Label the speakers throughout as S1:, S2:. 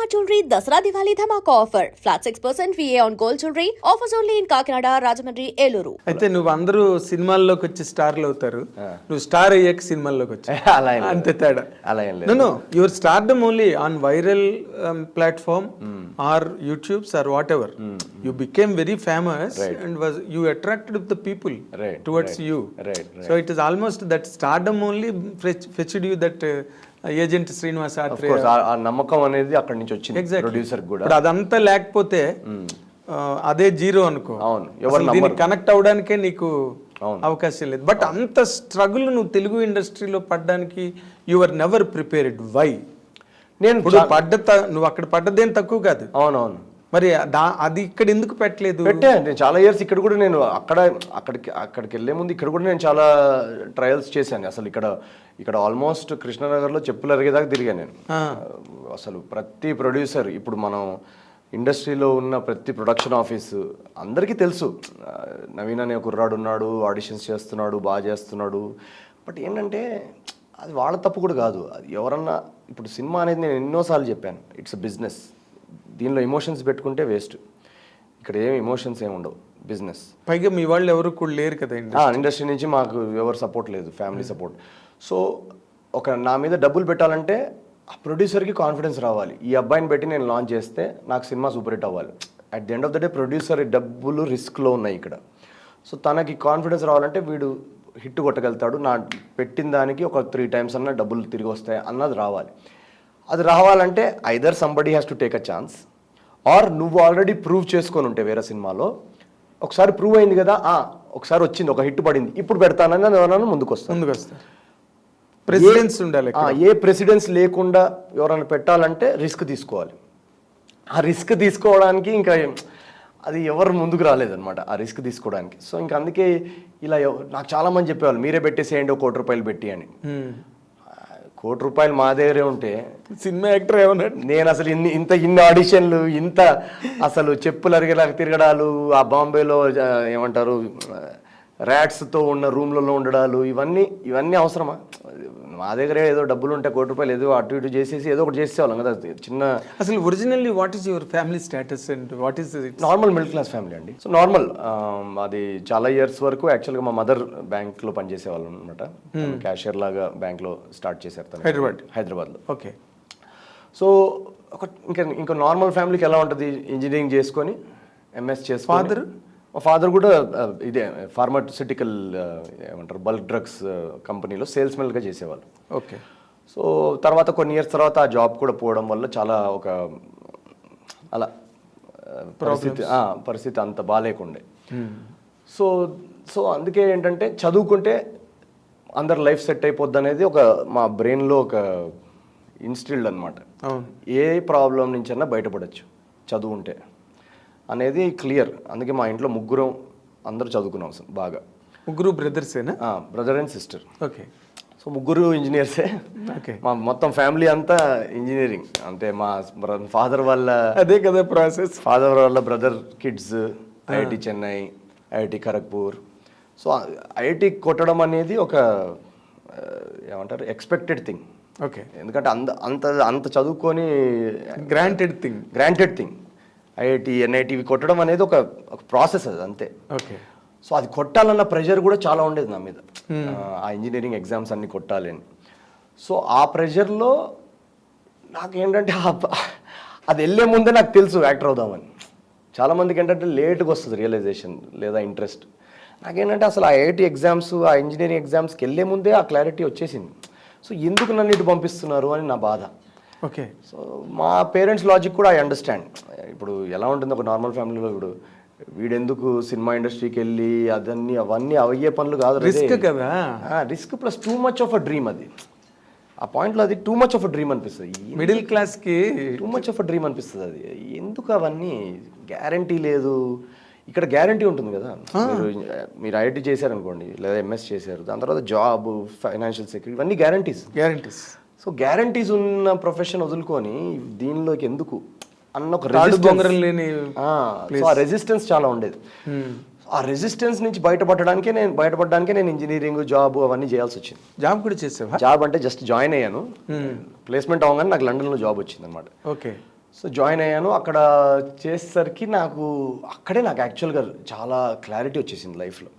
S1: Shalimar Jewelry Dasara Diwali Dhamaka offer. Flat 6% VA on gold jewelry. Offers only in Kakinada, Rajahmundry, Eluru.
S2: అయితే నువ్వు అందరూ సినిమాల్లోకి వచ్చి స్టార్లు అవుతారు, నువ్వు స్టార్ అయ్యాక సినిమాల్లోకి వచ్చి
S3: అలా ఏం లేదు.
S2: అంతే తేడా.
S3: అలా ఏం లేదు.
S2: No your stardom only on viral platform or YouTubes or what ever. You became very famous and was you attracted with the people towards you. So it is almost that stardom only fetched you that agent Srinivas Athreya.
S3: ఆ నమ్మకం అనేది అక్కడి నుంచి వచ్చింది producer కూడా.
S2: ఇప్పుడు అదంతా లేకపోతే అదే జీరో అనుకో.
S3: అవును,
S2: దీనికి కనెక్ట్ అవడానికే నీకు అవకాశం లేదు. బట్ అంత స్ట్రగుల్ నువ్వు తెలుగు ఇండస్ట్రీలో పడ్డానికి you are never prepared. Why?
S3: నేను
S2: ఇప్పుడు నువ్వు అక్కడ పడ్డదేం తక్కువ కాదు.
S3: అవునవును.
S2: మరి అది ఇక్కడ ఎందుకు పెట్టలేదు?
S3: నేను చాలా ఇయర్స్ ఇక్కడ కూడా నేను అక్కడికి వెళ్ళే ముందు ఇక్కడ కూడా నేను చాలా ట్రయల్స్ చేశాను. అసలు ఇక్కడ ఆల్మోస్ట్ కృష్ణనగర్లో చెప్పులు అరిగేదాకా తిరిగాను నేను. అసలు ప్రతి ప్రొడ్యూసర్, ఇప్పుడు మనం ఇండస్ట్రీలో ఉన్న ప్రతి ప్రొడక్షన్ ఆఫీసు అందరికీ తెలుసు నవీన్ అనే కుర్రాడు ఉన్నాడు, ఆడిషన్స్ చేస్తున్నాడు, బాగా చేస్తున్నాడు. బట్ ఏంటంటే అది వాళ్ళ తప్పు కూడా కాదు. అది ఎవరన్నా, ఇప్పుడు సినిమా అనేది నేను ఎన్నోసార్లు చెప్పాను, ఇట్స్ అ బిజినెస్. దీనిలో ఎమోషన్స్ పెట్టుకుంటే వేస్ట్. ఇక్కడ ఏమి ఎమోషన్స్ ఏమి ఉండవు, బిజినెస్.
S2: పైగా మీ వాళ్ళు ఎవరు కూడా లేరు కదా
S3: ఇండస్ట్రీ నుంచి, మాకు ఎవరు సపోర్ట్ లేదు, ఫ్యామిలీ సపోర్ట్. సో నా మీద డబ్బులు పెట్టాలంటే ఆ ప్రొడ్యూసర్కి కాన్ఫిడెన్స్ రావాలి. ఈ అబ్బాయిని పెట్టి నేను లాంచ్ చేస్తే నాకు సినిమా సూపర్ హిట్ అవ్వాలి. At the end of the day producer డబ్బులు రిస్క్లో ఉన్నాయి ఇక్కడ. సో తనకి కాన్ఫిడెన్స్ రావాలంటే వీడు హిట్ కొట్టగలుగుతాడు, నా పెట్టిన దానికి ఒక 3 times అన్న డబ్బులు తిరిగి వస్తాయి అన్నది రావాలి. అది రావాలంటే either somebody has to take a chance, or నువ్వు ఆల్రెడీ ప్రూవ్ చేసుకొని ఉంటే వేరే సినిమాలో ఒకసారి ప్రూవ్ అయింది కదా, ఒకసారి వచ్చింది, ఒక హిట్ పడింది, ఇప్పుడు పెడతానని ఎవరైనా ముందుకు వస్తారు.
S2: ప్రెసిడెన్స్ ఉండాలి.
S3: ఏ ప్రెసిడెన్స్ లేకుండా ఎవరైనా పెట్టాలంటే రిస్క్ తీసుకోవాలి. ఆ రిస్క్ తీసుకోవడానికి ఇంకా అది ఎవరు ముందుకు రాలేదన్నమాట, ఆ రిస్క్ తీసుకోవడానికి. సో ఇంకా అందుకే ఇలా నాకు చాలామంది చెప్పేవాళ్ళు, మీరే పెట్టేసేయండి, 1 కోటి రూపాయలు పెట్టి అని. 1 కోటి రూపాయలు మా దగ్గరే ఉంటే
S2: సినిమా యాక్టర్ ఏమన్నా
S3: నేను అసలు ఇన్ని ఆడిషన్లు, అసలు చెప్పులు అరిగేలాగా తిరగడాలు, ఆ బాంబేలో ఏమంటారు ర్యాట్స్తో ఉన్న రూమ్లలో ఉండడాలు, ఇవన్నీ అవసరమా? మా దగ్గర ఏదో డబ్బులు ఉంటే 1 కోటి రూపాయలు ఏదో అటు ఇటు చేసేసి ఏదో ఒకటి చేసేవాళ్ళం కదా చిన్న.
S2: అసలు originally what is your family status and what is
S3: normal middle class family అండి. సో నార్మల్, అది చాలా ఇయర్స్ వరకు యాక్చువల్గా మా మదర్ బ్యాంక్లో పనిచేసేవాళ్ళు అనమాట. క్యాషియర్ లాగా బ్యాంక్లో స్టార్ట్ చేశారు తను హైదరాబాద్లో.
S2: ఓకే.
S3: సో ఇంకా నార్మల్ ఫ్యామిలీకి ఎలా ఉంటుంది, ఇంజనీరింగ్ చేసుకొని ఎంఎస్ చేసి, మా ఫాదర్ కూడా ఇదే ఫార్మాస్యూటికల్ ఏమంటారు బల్క్ డ్రగ్స్ కంపెనీలో సేల్స్మెన్గా చేసేవాళ్ళు.
S2: ఓకే.
S3: సో తర్వాత కొన్ని ఇయర్స్ తర్వాత ఆ జాబ్ కూడా పోవడం వల్ల చాలా అలా పరిస్థితి అంత బాగాలేకుండే. సో అందుకే ఏంటంటే చదువుకుంటే అందరు లైఫ్ సెట్ అయిపోద్ది అనేది మా బ్రెయిన్లో ఒక ఇన్స్టిల్డ్ అనమాట. ఏ ప్రాబ్లం నుంచైనా బయటపడచ్చు చదువుంటే అనేది క్లియర్. అందుకే మా ఇంట్లో ముగ్గురం అందరూ చదువుకున్నాం బాగా.
S2: ముగ్గురు బ్రదర్సేనా?
S3: Brother and sister.
S2: Okay.
S3: So ముగ్గురు ఇంజనీర్సే. మా మొత్తం ఫ్యామిలీ అంతా ఇంజనీరింగ్. అంటే మా ఫాదర్ వాళ్ళ
S2: అదే కదా ప్రాసెస్.
S3: ఫాదర్ వాళ్ళ brother kids IIT Chennai, IIT Kharagpur. So IIT కొట్టడం అనేది ఒక ఏమంటారు ఎక్స్పెక్టెడ్ థింగ్.
S2: ఓకే.
S3: ఎందుకంటే అంత చదువుకొని
S2: గ్రాంటెడ్ థింగ్.
S3: ఐఐటి ఎన్ఐటి కొట్టడం అనేది ఒక ప్రాసెస్, అది అంతే.
S2: ఓకే.
S3: సో అది కొట్టాలన్న ప్రెషర్ కూడా చాలా ఉండేది నా మీద, ఆ ఇంజనీరింగ్ ఎగ్జామ్స్ అన్ని కొట్టాలి అని. సో ఆ ప్రెషర్లో నాకేంటంటే అది వెళ్ళే ముందే నాకు తెలుసు యాక్టర్ అవుదామని. చాలామందికి ఏంటంటే లేట్గా వస్తుంది రియలైజేషన్ లేదా ఇంట్రెస్ట్. నాకేంటంటే అసలు ఆ ఐఐటి ఎగ్జామ్స్, ఆ ఇంజనీరింగ్ ఎగ్జామ్స్కి వెళ్ళే ముందే ఆ క్లారిటీ వచ్చేసింది. సో ఎందుకు నన్ను ఇటు పంపిస్తున్నారు అని నా బాధ.
S2: ఓకే.
S3: సో మా పేరెంట్స్ లాజిక్ కూడా ఐ అండర్స్టాండ్. ఇప్పుడు ఎలా ఉంటుంది ఒక నార్మల్ ఫ్యామిలీలో, ఇప్పుడు వీడెందుకు సినిమా ఇండస్ట్రీకి వెళ్ళి అవన్నీ అయ్యే పనులు కాదు,
S2: రిస్క్ కదా.
S3: Risk plus too much of a dream. అది ఆ పాయింట్లో అది too much of a dream అనిపిస్తుంది.
S2: మిడిల్ క్లాస్కి
S3: too much of a dream అనిపిస్తుంది. అది ఎందుకు అవన్నీ గ్యారంటీ లేదు. ఇక్కడ గ్యారంటీ ఉంటుంది కదా. మీరు ఐఐటి చేశారనుకోండి, లేదా ఎంఎస్ చేశారు, దాని తర్వాత జాబ్, ఫైనాన్షియల్ సెక్యూరిటీ, ఇవన్నీ గ్యారంటీస్. సో గ్యారంటీస్ ఉన్న ప్రొఫెషన్ వదులుకొని దీనిలోకి ఎందుకు అన్న ఒక రెసిస్టెన్స్ చాలా ఉండేది. ఆ రెసిస్టెన్స్ నుంచి బయటపడడానికే నేను ఇంజనీరింగ్, జాబ్ అవన్నీ చేయాల్సి వచ్చింది.
S2: జాబ్ కూడా చేసావా?
S3: జాబ్ అంటే జస్ట్ జాయిన్ అయ్యాను, ప్లేస్మెంట్ అవ్వగానే నాకు లండన్లో జాబ్ వచ్చింది అనమాట.
S2: ఓకే.
S3: సో జాయిన్ అయ్యాను. అక్కడ చేసేసరికి అక్కడే నాకు యాక్చువల్గా చాలా క్లారిటీ వచ్చేసింది లైఫ్లో.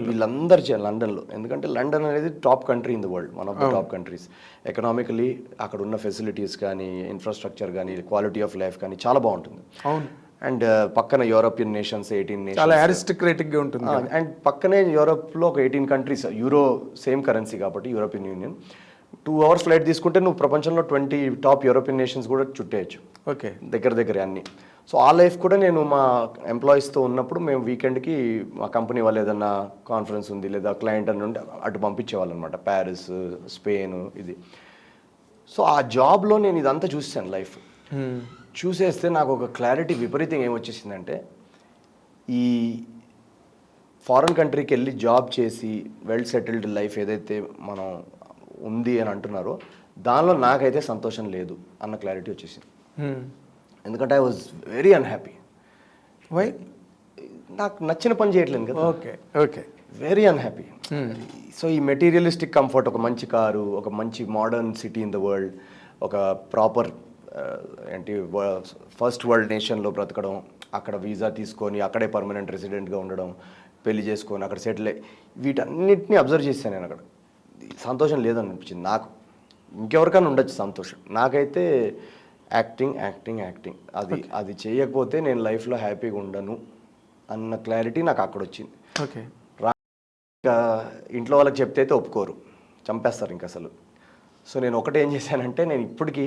S3: వీళ్ళందరూ లండన్లో, ఎందుకంటే లండన్ అనేది top country in the world, one of the top countries. Economically అక్కడ ఉన్న ఫెసిలిటీస్ కానీ, ఇన్ఫ్రాస్ట్రక్చర్ కానీ, క్వాలిటీ ఆఫ్ లైఫ్ కానీ చాలా బాగుంటుంది.
S2: అవును.
S3: అండ్ పక్కన యూరోపియన్ నేషన్స్ 18 నేషన్స్,
S2: చాలా అరిస్టోక్రాటిక్గా ఉంటుంది.
S3: అండ్ పక్కనే యూరోప్లో ఒక 18 కంట్రీస్, యూరో సేమ్ కరెన్సీ కాబట్టి యూరోపియన్ యూనియన్. 2 hours ఫ్లైట్ తీసుకుంటే నువ్వు ప్రపంచంలో 20 టాప్ యూరోపియన్ నేషన్స్ కూడా చుట్టేయచ్చు.
S2: ఓకే,
S3: దగ్గర అన్ని. సో ఆ లైఫ్ కూడా నేను మా ఎంప్లాయీస్తో ఉన్నప్పుడు మేము వీకెండ్కి మా కంపెనీ వాళ్ళు ఏదన్నా కాన్ఫరెన్స్ ఉంది లేదా క్లయింట్ అని ఉంటే అటు పంపించేవాళ్ళు అనమాట, ప్యారిస్, స్పెయిన్ ఇది. సో ఆ జాబ్లో నేను ఇదంతా చూసాను లైఫ్. చూసేస్తే నాకు ఒక క్లారిటీ విపరీతంగా ఏమొచ్చేసిందంటే, ఈ ఫారెన్ కంట్రీకి వెళ్ళి జాబ్ చేసి వెల్ సెటిల్డ్ లైఫ్ ఏదైతే మనం ఉంది అని అంటున్నారో దానిలో నాకైతే సంతోషం లేదు అన్న క్లారిటీ వచ్చేసింది. ఎందుకంటే I was very unhappy.
S2: Why?
S3: నాకు నచ్చిన పని చేయట్లేదు కదా.
S2: Okay,
S3: very unhappy. సో ఈ మెటీరియలిస్టిక్ కంఫర్ట్, ఒక మంచి కారు, ఒక మంచి modern city in the world, ఒక ప్రాపర్ ఏంటి ఫస్ట్ వరల్డ్ నేషన్లో బ్రతకడం, అక్కడ వీసా తీసుకొని అక్కడే పర్మనెంట్ రెసిడెంట్గా ఉండడం, పెళ్లి చేసుకొని అక్కడ సెటిల్ అయ్యి, వీటన్నిటిని అబ్జర్వ్ చేశాను నేను. అక్కడ సంతోషం లేదనిపించింది నాకు. ఇంకెవరికైనా ఉండొచ్చు సంతోషం, నాకైతే యాక్టింగ్. అది చేయకపోతే నేను లైఫ్లో హ్యాపీగా ఉండను అన్న క్లారిటీ నాకు అక్కడ వచ్చింది.
S2: ఓకే.
S3: ఇంకా ఇంట్లో వాళ్ళకి చెప్తే అయితే ఒప్పుకోరు, చంపేస్తారు ఇంక అసలు. సో నేను ఒకటి ఏం చేశానంటే, నేను ఇప్పటికీ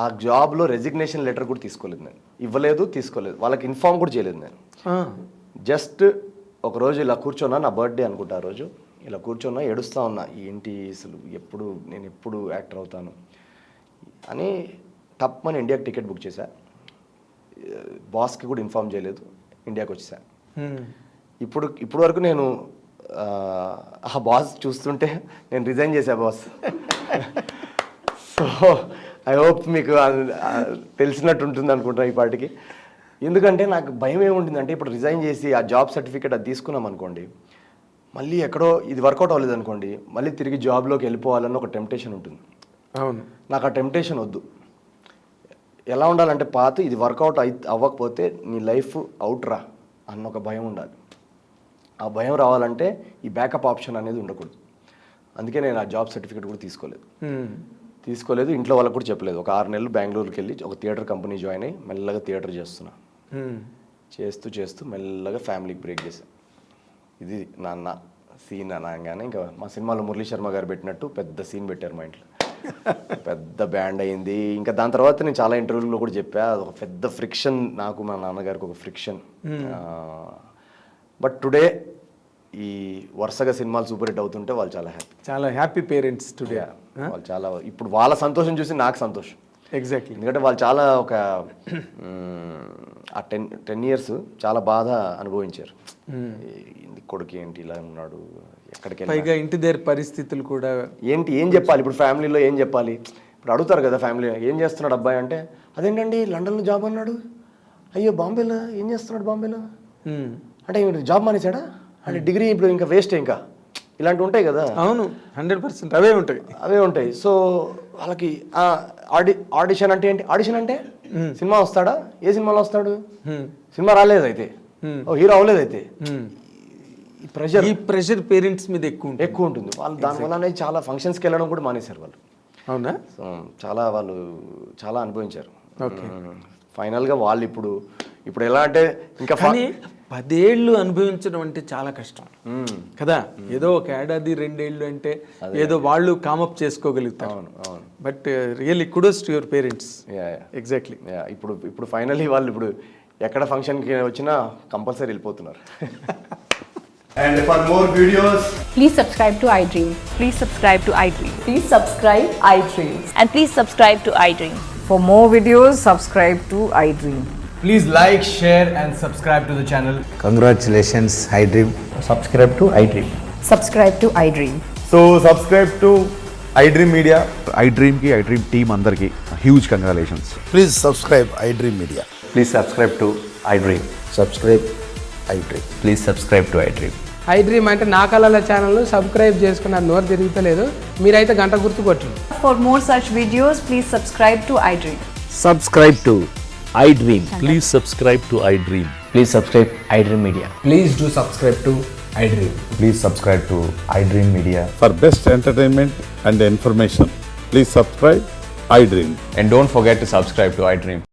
S3: ఆ జాబ్లో రెసిగ్నేషన్ లెటర్ కూడా తీసుకోలేదు, నేను తీసుకోలేదు, వాళ్ళకి ఇన్ఫార్మ్ కూడా చేయలేదు నేను. జస్ట్ ఒకరోజు ఇలా కూర్చున్నా, నా బర్త్డే అనుకుంటా ఆ రోజు, ఇలా కూర్చున్నా ఏడుస్తూ ఉన్నా, ఏంటి అసలు నేను ఎప్పుడు యాక్టర్ అవుతాను అని తప్పని ఇండియాకి టికెట్ బుక్ చేశా. బాస్కి కూడా ఇన్ఫార్మ్ చేయలేదు, ఇండియాకి వచ్చేసా. ఇప్పుడు వరకు నేను ఆ బాస్ చూస్తుంటే నేను రిజైన్ చేశా బాస్. సో ఐ హోప్ మీకు తెలిసినట్టు ఉంటుంది అనుకుంటున్నా ఈ పాటికి. ఎందుకంటే నాకు భయం ఏముంటుందంటే, ఇప్పుడు రిజైన్ చేసి ఆ జాబ్ సర్టిఫికేట్ అది తీసుకున్నాం అనుకోండి, మళ్ళీ ఎక్కడో ఇది వర్కౌట్ అవ్వలేదు అనుకోండి, మళ్ళీ తిరిగి జాబ్లోకి వెళ్ళిపోవాలన్న ఒక టెంప్టేషన్ ఉంటుంది.
S2: అవును.
S3: నాకు ఆ టెంప్టేషన్ వద్దు. ఎలా ఉండాలంటే, ఇది వర్కౌట్ అవ్వకపోతే నీ లైఫ్ అవుట్ రా అన్న ఒక భయం ఉండాలి. ఆ భయం రావాలంటే ఈ బ్యాకప్ ఆప్షన్ అనేది ఉండకూడదు. అందుకే నేను ఆ జాబ్ సర్టిఫికేట్ కూడా తీసుకోలేదు. ఇంట్లో వాళ్ళకి కూడా చెప్పలేదు. ఒక 6 నెలలు బెంగళూరుకి వెళ్ళి ఒక థియేటర్ కంపెనీ జాయిన్ అయ్యి మెల్లగా థియేటర్ చేస్తున్నా. చేస్తూ మెల్లగా ఫ్యామిలీకి బ్రేక్ చేశాను. ఇది నాన్న సీన్ అనగానే ఇంకా మా సినిమాలో మురళీ శర్మ గారు పెట్టినట్టు పెద్ద సీన్ పెట్టారు మా ఇంట్లో. పెద్ద బ్యాండ్ అయింది. ఇంకా దాని తర్వాత నేను చాలా ఇంటర్వ్యూలో కూడా చెప్పా, ఒక పెద్ద ఫ్రిక్షన్ నాకు మా నాన్నగారికి, ఒక ఫ్రిక్షన్. బట్ టుడే ఈ వరుసగా సినిమాలు సూపర్ హిట్ అవుతుంటే వాళ్ళు చాలా హ్యాపీ
S2: పేరెంట్స్ టుడే.
S3: వాళ్ళు చాలా, ఇప్పుడు వాళ్ళ సంతోషం చూసి నాకు సంతోషం.
S2: ఎగ్జాక్ట్లీ.
S3: ఎందుకంటే వాళ్ళు చాలా ఆ 10 years చాలా బాధ అనుభవించారు. కొడుకు ఏంటి ఇలా ఉన్నాడు, ఎక్కడికి
S2: పైగా ఇంటి దగ్గర పరిస్థితులు కూడా
S3: ఏం చెప్పాలి ఇప్పుడు ఫ్యామిలీలో, ఏం చెప్పాలి? ఇప్పుడు అడుగుతారు కదా ఫ్యామిలీ, ఏం చేస్తున్నాడు అబ్బాయి అంటే, అదేంటండి లండన్లో జాబ్ అన్నాడు, అయ్యో బాంబేలో ఏం చేస్తున్నాడు, బాంబేలో అంటే జాబ్ మానేశాడా అంటే డిగ్రీ ఇప్పుడు ఇంకా వేస్ట్, ఇంకా ఇలాంటివి ఉంటాయి కదా.
S2: అవును, 100% అవే ఉంటాయి.
S3: సో వాళ్ళకి ఆడిషన్ అంటే ఏంటి, ఆడిషన్ అంటే సినిమా వస్తాడా, ఏ సినిమాలో వస్తాడు, సినిమా రాలేదైతే, హీరో అవ్వలేదైతే, ఈ ప్రెషర్ పేరెంట్స్ మీద ఎక్కువ ఉంటుంది. వాళ్ళు దానివల్ల చాలా ఫంక్షన్స్కి వెళ్ళడం కూడా మానేశారు వాళ్ళు.
S2: అవునా?
S3: సో వాళ్ళు చాలా అనుభవించారు. ఫైనల్గా వాళ్ళు ఇప్పుడు ఎలా అంటే, ఇంకా
S2: 10 ఏళ్ళు అనుభవించడం అంటే చాలా కష్టం కదా. ఏదో ఒక ఏడాది 2 ఏళ్ళు అంటే ఏదో వాళ్ళు కామప్ చేసుకోగలుగుతారు. But really kudos to your parents. Exactly.
S3: ఇప్పుడు ఫైనల్లీ వాళ్ళు ఇప్పుడు ఎక్కడ ఫంక్షన్కి వచ్చినా కంపల్సరీ వెళ్ళిపోతున్నారు. And for more videos,
S4: please subscribe to iDream.
S5: Please subscribe to iDream.
S4: Please subscribe iDream.
S5: And please subscribe to iDream.
S4: For more videos, subscribe to iDream.
S6: Please like, share and subscribe to the channel.
S7: Congratulations, iDream.
S6: Subscribe to iDream.
S4: Subscribe to iDream.
S8: So subscribe to iDream Media. iDream team andarki huge congratulations.
S7: Please subscribe iDream Media.
S6: Please subscribe to iDream.
S7: Subscribe iDream.
S6: Please subscribe to iDream.
S9: iDream అంటే నా కళల channel subscribe చేసుకున్న నోరు తిరుగుతలేదు, మీరైతే గంట గుర్తు కొట్టండి.
S5: For more such videos, please subscribe to iDream.
S7: Subscribe to
S10: iDream. Please subscribe to iDream.
S6: Please subscribe iDream Media.
S9: Please do subscribe to iDream.
S6: Please subscribe to iDream Media.
S8: For best entertainment and information, please subscribe iDream.
S6: And don't forget to subscribe to iDream.